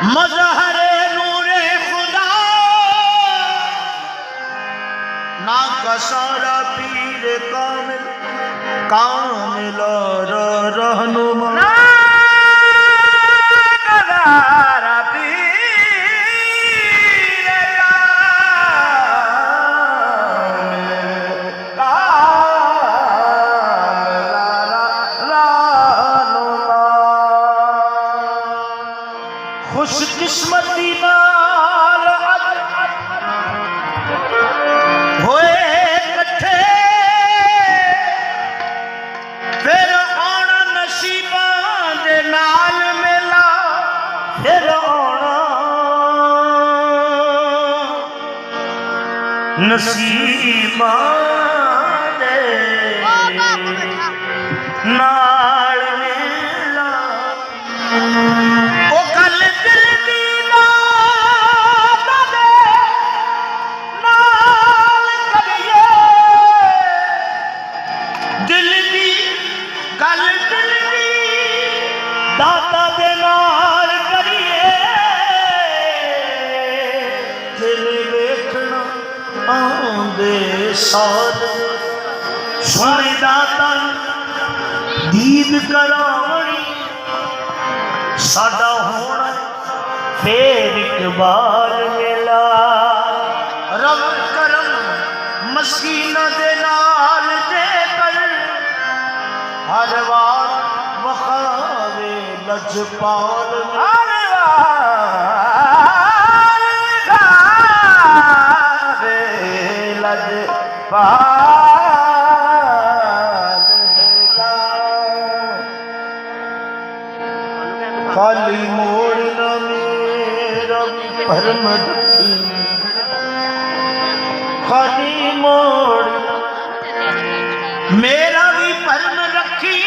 मजहरे नूरे खुदा ना कसारा पीर कामिल कामिल रहनुमा खुशकिस्मती नाल होए कट्ठे फिर आना नसीबां दे नाल मेला फिर आना नसीबां दे नाल मेला ओ गल दिल दी नाल करिए दिल दी गल दिल दी दाता दे नाल करिए दिल वेखना आंदे साल सोने दाता दीद करावणी साडा होना फिर इकबाल मिला रब करम मस्कीना दे नाल दे कर हर बार वखावे लजपाल हर बार लजपाल खाली मोड़ न मेरा भरम रखी खाली मोड़ मेरा भी भरम रखी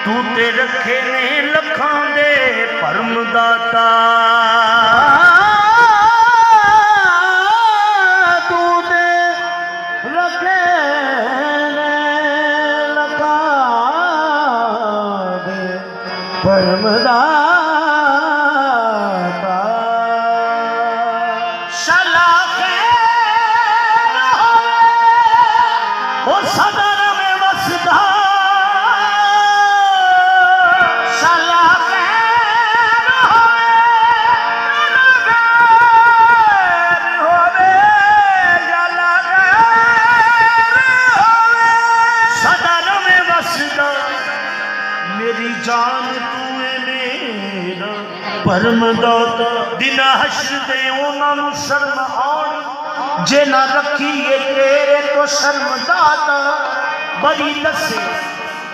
तू ते रखे ने लखां दे भरम दाता तू ते रखे परमदाता शलाखे ओ सदर में वसदा शलाखे होवे सदर में वसदा मेरी जान परम दाता दिन हश्र दे उन्होंने शर्म आनी जे ना रखीए तेरे तो शर्म दाता बड़ी दसे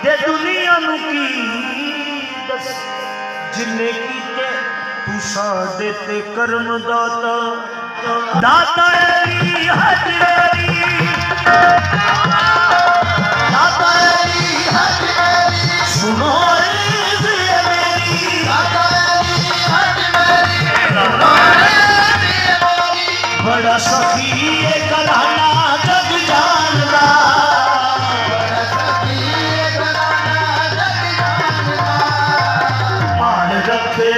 दे दुनिया नू की दस जिन्ने कीते तू साडे ते करम दाता दाता अली हजरी दाता अली हजरी सुनो बड़ा सखी घराना जग जानदा मान रखे